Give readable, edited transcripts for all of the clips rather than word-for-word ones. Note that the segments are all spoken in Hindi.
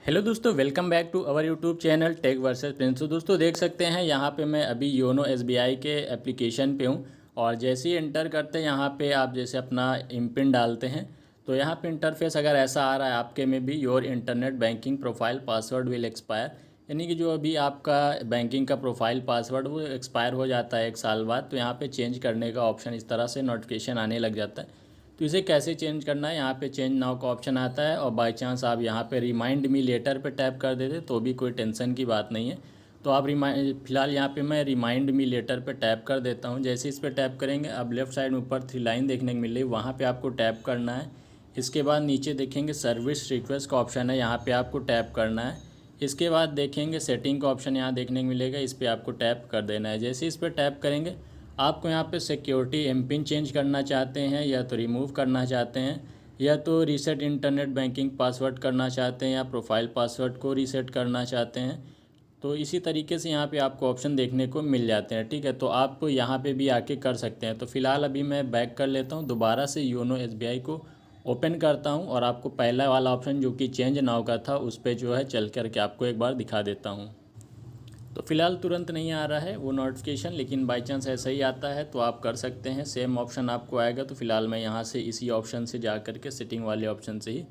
हेलो दोस्तों, welcome back to our YouTube channel Tech versus Prince. तो दोस्तों देख सकते हैं यहाँ पे मैं अभी योनो एसबीआई के एप्लीकेशन पे हूँ और जैसे ही इंटर करते हैं यहाँ पे आप जैसे अपना इमपिन डालते हैं तो यहाँ पे इंटरफेस अगर ऐसा आ रहा है आपके में भी, your internet banking profile password will expire, यानी कि जो अभी आपका बैंकिंग का प्रोफाइल पासवर्ड वो एक्सपायर हो जाता है 1 साल बाद। तो यहाँ पे चेंज करने का ऑप्शन इस तरह से नोटिफिकेशन आने लग जाता है। तो इसे कैसे चेंज करना है, यहाँ पे चेंज नाउ का ऑप्शन आता है और बाय चांस आप यहाँ पे रिमाइंड मी लेटर पे टैप कर देते तो भी कोई टेंशन की बात नहीं है। तो आप फिलहाल यहाँ पे मैं रिमाइंड मी लेटर पे टैप कर देता हूँ। जैसे इस पर टैप करेंगे अब लेफ्ट साइड में ऊपर 3 लाइन देखने को मिल रही है, वहाँ पे आपको टैप करना है। इसके बाद नीचे देखेंगे सर्विस रिक्वेस्ट का ऑप्शन है, यहाँ पे आपको टैप करना है। इसके बाद देखेंगे सेटिंग का ऑप्शन यहाँ देखने को मिलेगा, इस पर आपको टैप कर देना है। जैसे इस पर टैप करेंगे आपको यहाँ पे सिक्योरिटी एमपिन चेंज करना चाहते हैं या तो रिमूव करना चाहते हैं या तो रीसेट इंटरनेट बैंकिंग पासवर्ड करना चाहते हैं या प्रोफाइल पासवर्ड को रीसेट करना चाहते हैं। तो इसी तरीके से यहाँ पे आपको ऑप्शन देखने को मिल जाते हैं। ठीक है, तो आप यहाँ पे भी आके कर सकते हैं। तो फिलहाल अभी मैं बैक कर लेता हूँ, दोबारा से योनो एसबीआई को ओपन करता हूँ और आपको पहला वाला ऑप्शन जो कि चेंज नाउ का था उस पर जो है चल करके आपको एक बार दिखा देता हूँ। तो फ़िलहाल तुरंत नहीं आ रहा है वो नोटिफिकेशन, लेकिन बाई चांस ऐसा ही आता है तो आप कर सकते हैं। सेम ऑप्शन आपको आएगा। तो फ़िलहाल मैं यहाँ से इसी ऑप्शन से जा कर के सेटिंग वाले ऑप्शन से ही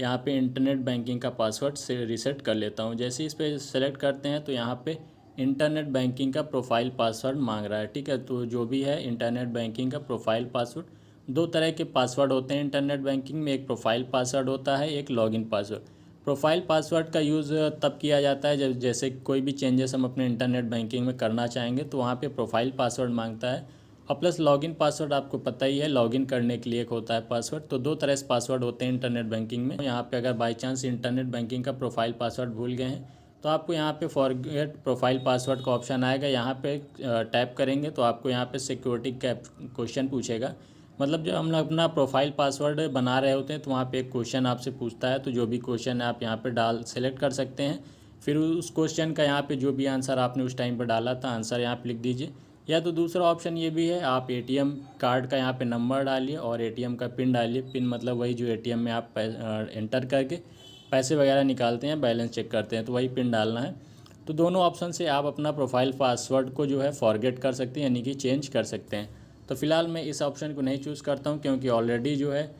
यहाँ पे इंटरनेट बैंकिंग का पासवर्ड से रीसेट कर लेता हूँ। जैसे इस पर सेलेक्ट करते हैं तो यहाँ पे इंटरनेट बैंकिंग का प्रोफाइल पासवर्ड मांग रहा है। ठीक है, तो जो भी है इंटरनेट बैंकिंग का प्रोफाइल पासवर्ड, 2 तरह के पासवर्ड होते हैं इंटरनेट बैंकिंग में, एक प्रोफाइल पासवर्ड होता है, एक लॉगिन पासवर्ड। प्रोफाइल पासवर्ड का यूज़ तब किया जाता है जब जैसे कोई भी चेंजेस हम अपने इंटरनेट बैंकिंग में करना चाहेंगे तो वहाँ पे प्रोफाइल पासवर्ड मांगता है। और प्लस लॉगिन पासवर्ड आपको पता ही है, लॉगिन करने के लिए एक होता है पासवर्ड। तो 2 तरह से पासवर्ड होते हैं इंटरनेट बैंकिंग में। यहाँ पे अगर बाई चांस इंटरनेट बैंकिंग का प्रोफाइल पासवर्ड भूल गए हैं तो आपको यहाँ पे फॉरगेट प्रोफाइल पासवर्ड का ऑप्शन आएगा, यहाँ पे टैप करेंगे तो आपको यहाँ पे सिक्योरिटी क्वेश्चन पूछेगा। मतलब जब हम लोग अपना प्रोफाइल पासवर्ड बना रहे होते हैं तो वहाँ पे एक क्वेश्चन आपसे पूछता है। तो जो भी क्वेश्चन है आप यहाँ पे सेलेक्ट कर सकते हैं। फिर उस क्वेश्चन का यहाँ पे जो भी आंसर आपने उस टाइम पर डाला था आंसर यहाँ पे लिख दीजिए। या तो दूसरा ऑप्शन ये भी है, आप एटीएम कार्ड का यहाँ पे नंबर डालिए और एटीएम का पिन डालिए। पिन मतलब वही जो एटीएम में आप एंटर करके पैसे वगैरह निकालते हैं, बैलेंस चेक करते हैं, तो वही पिन डालना है। तो दोनों ऑप्शन से आप अपना प्रोफाइल पासवर्ड को जो है फॉरगेट कर सकते हैं, यानी कि चेंज कर सकते हैं। तो फिलहाल मैं इस ऑप्शन को नहीं चूज़ करता हूँ क्योंकि ऑलरेडी जो है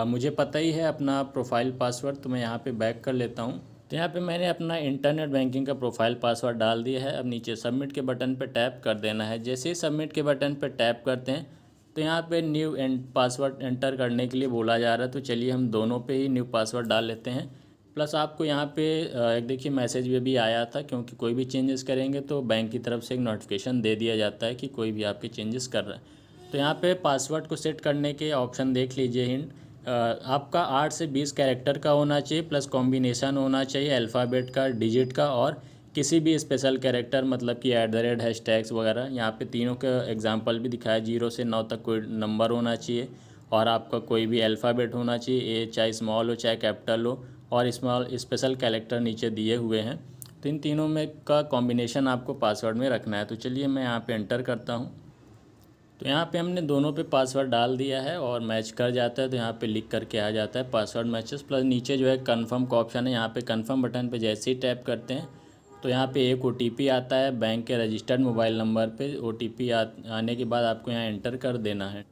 मुझे पता ही है अपना प्रोफाइल पासवर्ड। तो मैं यहाँ पे बैक कर लेता हूँ। तो यहाँ पे मैंने अपना इंटरनेट बैंकिंग का प्रोफाइल पासवर्ड डाल दिया है। अब नीचे सबमिट के बटन पे टैप कर देना है। जैसे ही सबमिट के बटन पे टैप करते हैं तो यहाँ पे न्यू पासवर्ड एंटर करने के लिए बोला जा रहा है। तो चलिए हम दोनों पे ही न्यू पासवर्ड डाल लेते हैं। प्लस आपको यहाँ पे एक देखिए मैसेज भी आया था, क्योंकि कोई भी चेंजेस करेंगे तो बैंक की तरफ से एक नोटिफिकेशन दे दिया जाता है कि कोई भी आपके चेंजेस कर रहा है। तो यहाँ पे पासवर्ड को सेट करने के ऑप्शन देख लीजिए। हिंट आपका 8 से 20 कैरेक्टर का होना चाहिए, प्लस कॉम्बिनेशन होना चाहिए अल्फ़ाबेट का, डिजिट का और किसी भी स्पेशल कैरेक्टर, मतलब कि @ हैशटैग्स वगैरह। यहाँ पे तीनों का एग्जांपल भी दिखाया, 0 से 9 तक कोई नंबर होना चाहिए और आपका कोई भी अल्फ़ाबेट होना चाहिए, चाहे स्मॉल हो चाहे कैपिटल हो, और स्मॉल स्पेशल कैरेक्टर नीचे दिए हुए हैं। तो इन तीनों में का कॉम्बिनेशन आपको पासवर्ड में रखना है। तो चलिए मैं यहाँ पे एंटर करता हूँ। तो यहाँ पे हमने दोनों पे पासवर्ड डाल दिया है और मैच कर जाता है। तो यहाँ पे लिख करके आ जाता है पासवर्ड मैचेस। प्लस नीचे जो है कन्फर्म का ऑप्शन है, यहाँ पे कन्फर्म बटन पे जैसे ही टैप करते हैं तो यहाँ पे एक OTP आता है बैंक के रजिस्टर्ड मोबाइल नंबर पे। OTP आने के बाद आपको यहाँ एंटर कर देना है।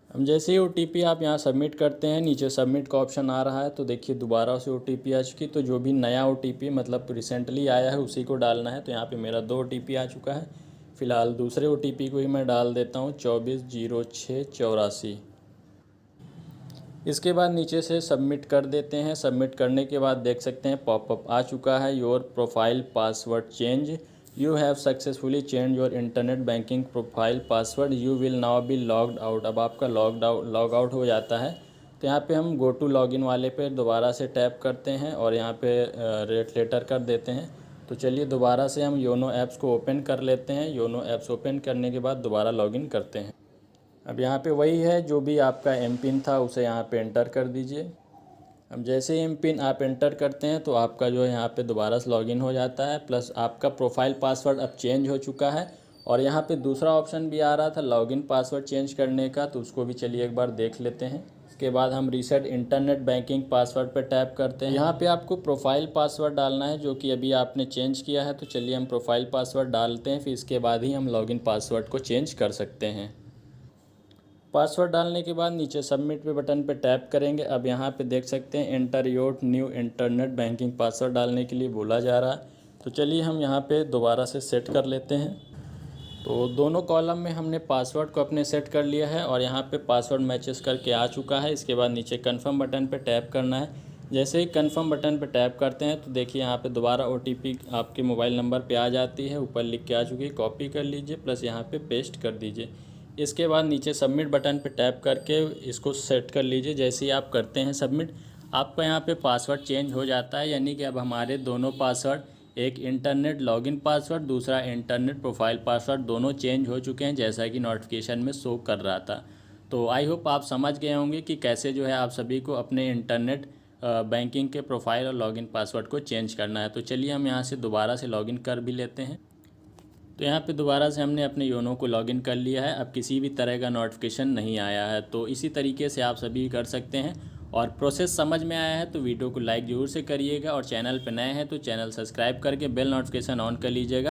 अब जैसे ही OTP आप यहाँ सबमिट करते हैं, नीचे सबमिट का ऑप्शन आ रहा है। तो देखिए दोबारा से OTP आ चुकी। तो जो भी नया OTP मतलब रिसेंटली आया है उसी को डालना है। तो यहाँ पे मेरा 2 OTP आ चुका है। फ़िलहाल दूसरे OTP को ही मैं डाल देता हूँ, 240684। इसके बाद नीचे से सबमिट कर देते हैं। सबमिट करने के बाद देख सकते हैं पॉपअप आ चुका है, your profile password change, you have successfully change your internet banking profile password, you will now be logged out. अब आपका लॉग आउट हो जाता है। तो यहाँ पे हम गो टू लॉगिन वाले पे दोबारा से टैप करते हैं और यहाँ पे रेट लेटर कर देते हैं। तो चलिए दोबारा से हम योनो ऐप्स को ओपन कर लेते हैं। योनो ऐप्स ओपन करने के बाद दोबारा लॉगिन करते हैं। अब यहाँ पे वही है, जो भी आपका एमपिन था उसे यहाँ पे एंटर कर दीजिए। अब जैसे ही एमपिन आप एंटर करते हैं तो आपका जो है यहाँ पे दोबारा से लॉगिन हो जाता है। प्लस आपका प्रोफाइल पासवर्ड अब चेंज हो चुका है। और यहाँ पे दूसरा ऑप्शन भी आ रहा था लॉगिन पासवर्ड चेंज करने का, तो उसको भी चलिए एक बार देख लेते हैं। इसके बाद हम रीसेट इंटरनेट बैंकिंग पासवर्ड पर टैप करते हैं। यहाँ पे आपको प्रोफाइल पासवर्ड डालना है जो कि अभी आपने चेंज किया है। तो चलिए हम प्रोफाइल पासवर्ड डालते हैं, फिर इसके बाद ही हम लॉगिन पासवर्ड को चेंज कर सकते हैं। पासवर्ड डालने के बाद नीचे सबमिट पे बटन पे टैप करेंगे। अब यहाँ पे देख सकते हैं enter your new internet banking password डालने के लिए बोला जा रहा है। तो चलिए हम यहाँ पे दोबारा से सेट कर लेते हैं। तो दोनों कॉलम में हमने पासवर्ड को अपने सेट कर लिया है और यहाँ पे पासवर्ड मैचेस करके आ चुका है। इसके बाद नीचे कन्फर्म बटन पे टैप करना है। जैसे ही कन्फर्म बटन पे टैप करते हैं तो देखिए यहाँ पे दोबारा OTP आपके मोबाइल नंबर पे आ जाती है, ऊपर लिख के आ चुकी है। कॉपी कर लीजिए प्लस यहाँ पे पेस्ट कर दीजिए। इसके बाद नीचे सबमिट बटन पे टैप करके इसको सेट कर लीजिए। जैसे ही आप करते हैं सबमिट, आपका यहाँ पे पासवर्ड चेंज हो जाता है, यानी कि अब हमारे दोनों पासवर्ड, एक इंटरनेट लॉगिन पासवर्ड, दूसरा इंटरनेट प्रोफाइल पासवर्ड, दोनों चेंज हो चुके हैं जैसा कि नोटिफिकेशन में शो कर रहा था। तो आई होप आप समझ गए होंगे कि कैसे जो है आप सभी को अपने इंटरनेट बैंकिंग के प्रोफाइल और लॉगिन पासवर्ड को चेंज करना है। तो चलिए हम यहाँ से दोबारा से लॉगिन कर भी लेते हैं। तो यहाँ पे दोबारा से हमने अपने योनो को लॉगिन कर लिया है। अब किसी भी तरह का नोटिफिकेशन नहीं आया है। तो इसी तरीके से आप सभी कर सकते हैं। और प्रोसेस समझ में आया है तो वीडियो को लाइक ज़रूर से करिएगा और चैनल पर नए हैं तो चैनल सब्सक्राइब करके बेल नोटिफिकेशन ऑन कर लीजिएगा।